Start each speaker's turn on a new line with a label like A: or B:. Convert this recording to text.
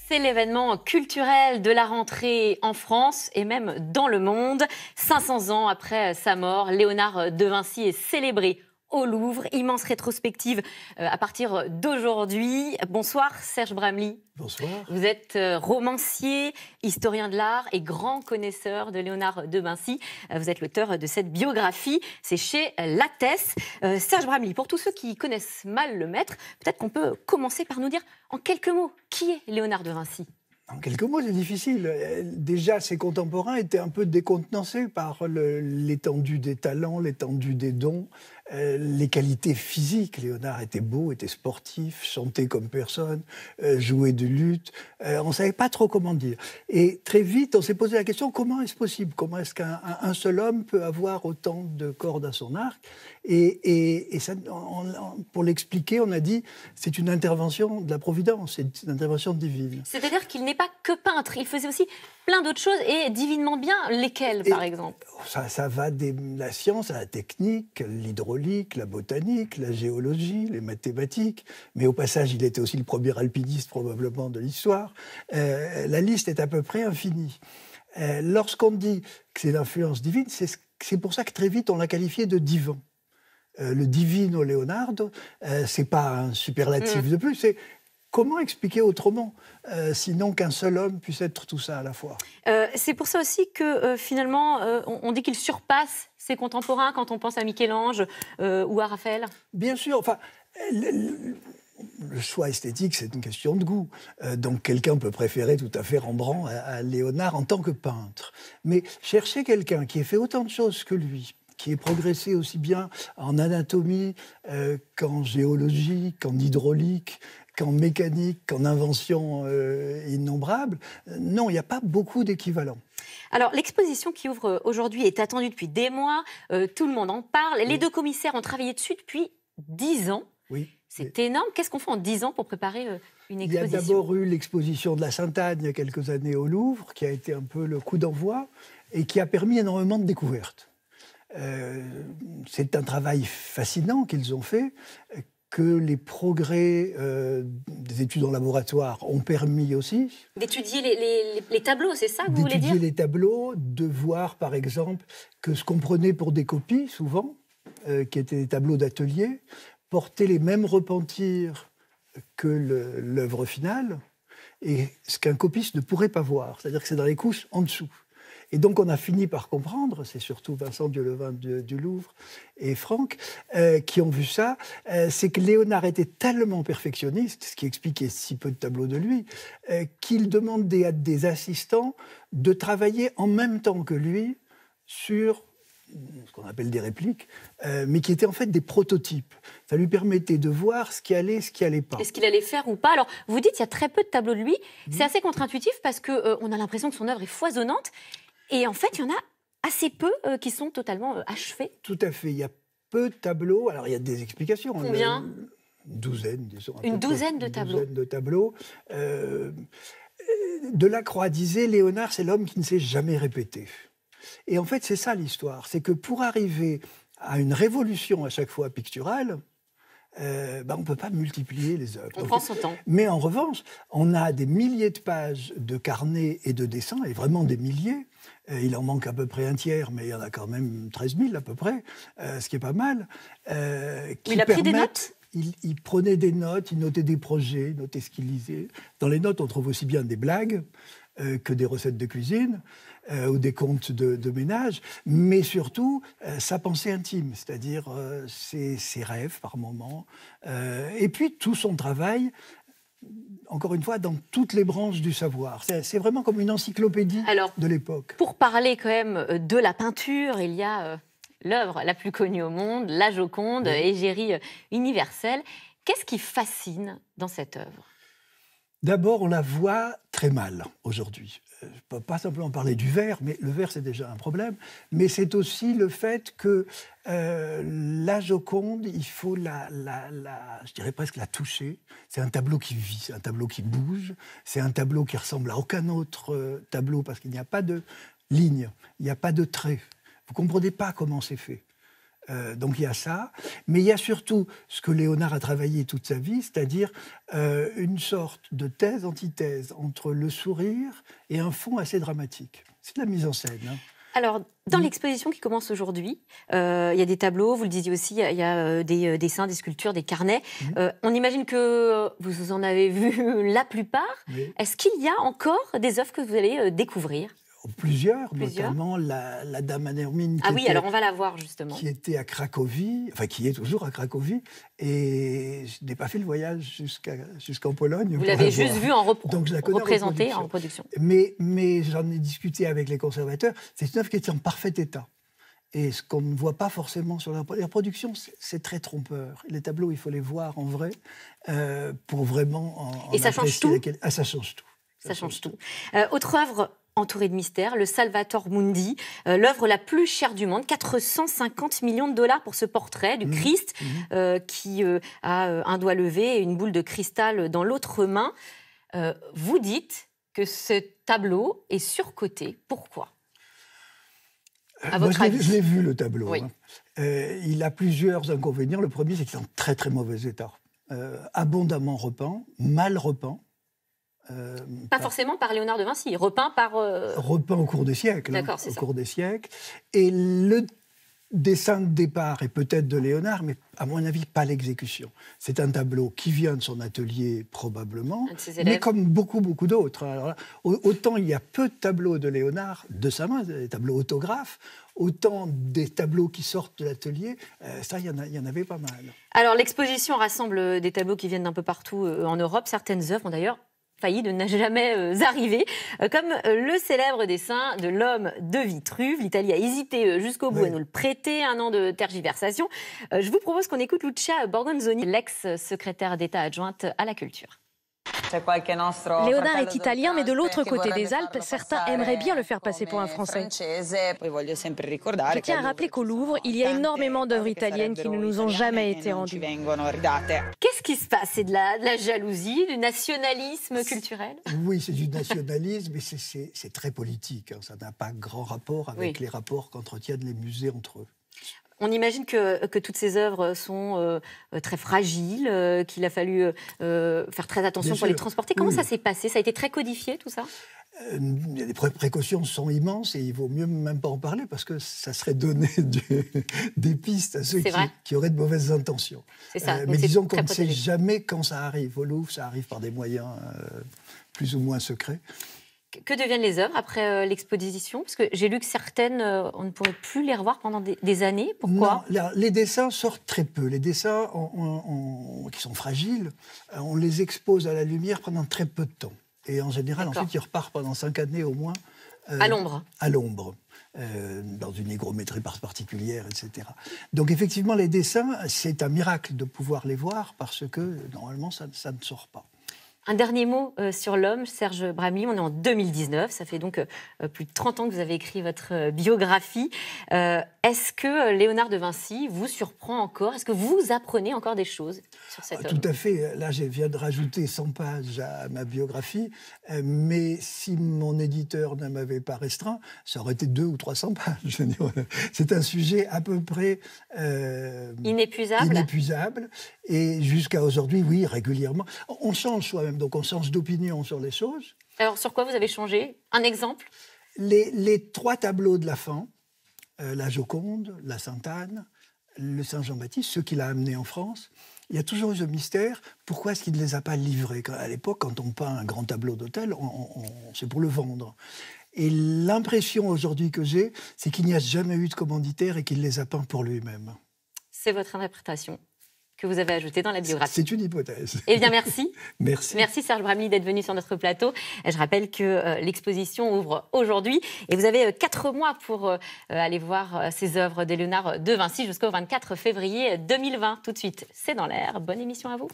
A: C'est l'événement culturel de la rentrée en France et même dans le monde. 500 ans après sa mort, Léonard de Vinci est célébré au Louvre. Immense rétrospective à partir d'aujourd'hui. Bonsoir Serge Bramly.
B: Bonsoir.
A: Vous êtes romancier, historien de l'art et grand connaisseur de Léonard de Vinci. Vous êtes l'auteur de cette biographie, c'est chez Lattès. Serge Bramly, pour tous ceux qui connaissent mal le maître, peut-être qu'on peut commencer par nous dire en quelques mots, qui est Léonard de Vinci ?
B: En quelques mots, c'est difficile. Déjà, ses contemporains étaient un peu décontenancés par l'étendue des talents, l'étendue des dons, les qualités physiques. Léonard était beau, était sportif, chantait comme personne, jouait de luth. On ne savait pas trop comment dire. Et très vite, on s'est posé la question, comment est-ce possible ? Comment est-ce qu'un seul homme peut avoir autant de cordes à son arc ? Et ça, pour l'expliquer, on a dit, c'est une intervention de la Providence, c'est une intervention divine.
A: C'est-à-dire qu'il n'est pas que peintre, il faisait aussi plein d'autres choses et divinement bien. Lesquelles, par exemple ?
B: Ça va de la science à la technique, l'hydraulique, la botanique, la géologie, les mathématiques. Mais au passage, il était aussi le premier alpiniste probablement de l'histoire. La liste est à peu près infinie. Lorsqu'on dit que c'est l'influence divine, c'est pour ça que très vite on l'a qualifié de divin. Le divino Leonardo, c'est pas un superlatif de plus, c'est comment expliquer autrement, sinon qu'un seul homme puisse être tout ça à la fois.
A: C'est pour ça aussi que finalement, on dit qu'il surpasse ses contemporains quand on pense à Michel-Ange ou à Raphaël.
B: Bien sûr, enfin, le choix esthétique, c'est une question de goût. Donc quelqu'un peut préférer tout à fait Rembrandt à Léonard en tant que peintre. Mais chercher quelqu'un qui ait fait autant de choses que lui, qui ait progressé aussi bien en anatomie qu'en géologie, qu'en hydraulique, qu'en mécanique, qu'en invention innombrables. Non, il n'y a pas beaucoup d'équivalents.
A: Alors, l'exposition qui ouvre aujourd'hui est attendue depuis des mois. Tout le monde en parle. Les deux commissaires ont travaillé dessus depuis 10 ans.
B: Oui.
A: C'est énorme. Qu'est-ce qu'on fait en 10 ans pour préparer une exposition ?
B: Il y a d'abord eu l'exposition de la Sainte-Anne il y a quelques années au Louvre, qui a été un peu le coup d'envoi et qui a permis énormément de découvertes. C'est un travail fascinant qu'ils ont fait, que les progrès des études en laboratoire ont permis aussi.
A: D'étudier les tableaux, c'est ça que vous voulez dire ?
B: D'étudier les tableaux, de voir par exemple que ce qu'on prenait pour des copies, souvent, qui étaient des tableaux d'atelier, portaient les mêmes repentirs que l'œuvre finale, et ce qu'un copiste ne pourrait pas voir, c'est-à-dire que c'est dans les couches en dessous. Et donc on a fini par comprendre, c'est surtout Vincent Dieulevin du Louvre et Franck qui ont vu ça, c'est que Léonard était tellement perfectionniste, ce qui expliquait si peu de tableaux de lui, qu'il demandait à des assistants de travailler en même temps que lui sur ce qu'on appelle des répliques, mais qui étaient en fait des prototypes. Ça lui permettait de voir ce qui allait pas.
A: Est-ce qu'il allait faire ou pas ? Alors, vous dites qu'il y a très peu de tableaux de lui. C'est assez contre-intuitif parce qu'on a l'impression que son œuvre est foisonnante. Et en fait, il y en a assez peu qui sont totalement achevés.
B: Tout à fait. Il y a peu de tableaux. Alors, il y a des explications.
A: Combien ?
B: Une douzaine, disons.
A: Une douzaine de tableaux.
B: Une douzaine de tableaux. Delacroix disait, Léonard, c'est l'homme qui ne s'est jamais répété. Et en fait, c'est ça l'histoire. C'est que pour arriver à une révolution à chaque fois picturale, on ne peut pas multiplier les œuvres.
A: On prend son temps.
B: Mais en revanche, on a des milliers de pages de carnets et de dessins, et vraiment des milliers. Il en manque à peu près un tiers, mais il y en a quand même 13 000 à peu près, ce qui est pas mal.
A: Il a pris des notes ?
B: Il prenait des notes, il notait des projets, il notait ce qu'il lisait. Dans les notes, on trouve aussi bien des blagues que des recettes de cuisine ou des contes de ménage, mais surtout sa pensée intime, c'est-à-dire ses rêves par moments, et puis tout son travail, encore une fois, dans toutes les branches du savoir. C'est vraiment comme une encyclopédie de l'époque.
A: Pour parler quand même de la peinture, il y a l'œuvre la plus connue au monde, la Joconde, égérie universelle. Qu'est-ce qui fascine dans cette œuvre ?
B: D'abord, on la voit très mal aujourd'hui. Je ne peux pas simplement parler du verre, mais le verre, c'est déjà un problème. Mais c'est aussi le fait que la Joconde, il faut je dirais presque la toucher. C'est un tableau qui vit, c'est un tableau qui bouge, c'est un tableau qui ressemble à aucun autre tableau parce qu'il n'y a pas de ligne, il n'y a pas de trait. Vous ne comprenez pas comment c'est fait. Donc il y a ça, mais il y a surtout ce que Léonard a travaillé toute sa vie, c'est-à-dire une sorte de thèse-antithèse entre le sourire et un fond assez dramatique. C'est de la mise en scène. Hein.
A: Alors, dans l'exposition qui commence aujourd'hui, il y a des tableaux, vous le disiez aussi, il y a des dessins, des sculptures, des carnets. On imagine que vous en avez vu la plupart. Oui. Est-ce qu'il y a encore des œuvres que vous allez découvrir ?
B: Plusieurs, notamment la Dame Anne Hermine.
A: Ah oui, alors on va la voir justement.
B: Qui était à Cracovie, enfin qui est toujours à Cracovie, et je n'ai pas fait le voyage jusqu'en Pologne.
A: Vous l'avez juste vue
B: Donc je la connais
A: représentée en reproduction.
B: Mais j'en ai discuté avec les conservateurs, c'est une œuvre qui est en parfait état. Et ce qu'on ne voit pas forcément sur la reproduction, c'est très trompeur. Les tableaux, il faut les voir en vrai pour vraiment
A: et ça change tout.
B: Ça change tout.
A: Ça change tout. Autre œuvre entourée de mystère, le Salvator Mundi, l'œuvre la plus chère du monde, 450 millions de dollars pour ce portrait du Christ qui a un doigt levé et une boule de cristal dans l'autre main. Vous dites que ce tableau est surcoté. Pourquoi ?
B: Moi, je l'ai vu, le tableau.
A: Oui.
B: Hein. Il a plusieurs inconvénients. Le premier, c'est qu'il est en très très mauvais état. Abondamment repeint, mal repeint.
A: Pas forcément par Léonard de Vinci, repeint par...
B: Repeint au cours des siècles.
A: D'accord,
B: au cours des siècles. Et le dessin de départ est peut-être de Léonard, mais à mon avis, pas l'exécution. C'est un tableau qui vient de son atelier, probablement, mais comme beaucoup d'autres. Alors là, autant il y a peu de tableaux de Léonard de sa main, des tableaux autographes, autant des tableaux qui sortent de l'atelier, ça, il y en avait pas mal.
A: Alors, l'exposition rassemble des tableaux qui viennent d'un peu partout en Europe. Certaines œuvres ont d'ailleurs failli de ne jamais arriver, comme le célèbre dessin de l'homme de Vitruve. L'Italie a hésité jusqu'au bout à nous le prêter, 1 an de tergiversation. Je vous propose qu'on écoute Lucia Borgonzoni, l'ex-secrétaire d'État adjointe à la culture.
C: Léonard est italien, mais de l'autre côté des Alpes, certains aimeraient bien le faire passer pour un Français. Je tiens à rappeler qu'au Louvre, il y a énormément d'œuvres italiennes qui ne nous ont jamais été rendues.
A: Qu'est-ce qui se passe ? C'est de la jalousie, du nationalisme culturel ?
B: Oui, c'est du nationalisme, mais c'est très politique. Hein. Ça n'a pas grand rapport avec les rapports qu'entretiennent les musées entre eux.
A: On imagine que toutes ces œuvres sont très fragiles, qu'il a fallu faire très attention pour les transporter. Comment ça s'est passé ? Ça a été très codifié, tout ça ?
B: Les précautions sont immenses et il vaut mieux même pas en parler parce que ça serait donner des pistes à ceux qui auraient de mauvaises intentions.
A: C'est ça.
B: Mais disons qu'on ne sait jamais quand ça arrive. Au Louvre, ça arrive par des moyens plus ou moins secrets.
A: Que deviennent les œuvres après l'exposition ? Parce que j'ai lu que certaines, on ne pourrait plus les revoir pendant des années. Pourquoi ?
B: Non, les dessins sortent très peu. Les dessins qui sont fragiles, on les expose à la lumière pendant très peu de temps. Et en général, ensuite, ils repartent pendant 5 années au moins.
A: À l'ombre.
B: À l'ombre. Dans une hygrométrie particulière, etc. Donc effectivement, les dessins, c'est un miracle de pouvoir les voir parce que normalement, ça ne sort pas.
A: Un dernier mot sur l'homme, Serge Bramly. On est en 2019, ça fait donc plus de 30 ans que vous avez écrit votre biographie. Est-ce que Léonard de Vinci vous surprend encore ? Est-ce que vous apprenez encore des choses sur cette œuvre ?
B: Tout à fait. Là, je viens de rajouter 100 pages à ma biographie. Mais si mon éditeur ne m'avait pas restreint, ça aurait été 200 ou 300 pages. C'est un sujet à peu près... inépuisable. Et jusqu'à aujourd'hui, oui, régulièrement. On change soi-même, donc on change d'opinion sur les choses.
A: Alors, sur quoi vous avez changé ? Un exemple ?
B: Les 3 tableaux de la fin, la Joconde, la Sainte-Anne, le Saint-Jean-Baptiste, ceux qu'il a amenés en France, il y a toujours eu ce mystère, pourquoi est-ce qu'il ne les a pas livrés ? À l'époque, quand on peint un grand tableau d'hôtel, c'est pour le vendre. Et l'impression aujourd'hui que j'ai, c'est qu'il n'y a jamais eu de commanditaire et qu'il les a peints pour lui-même.
A: C'est votre interprétation que vous avez ajoutée dans la biographie.
B: C'est une hypothèse.
A: Eh bien, merci.
B: Merci.
A: Merci Serge Bramly d'être venu sur notre plateau. Je rappelle que l'exposition ouvre aujourd'hui et vous avez 4 mois pour aller voir ces œuvres de Léonard de Vinci jusqu'au 24 février 2020. Tout de suite, c'est dans l'air. Bonne émission à vous.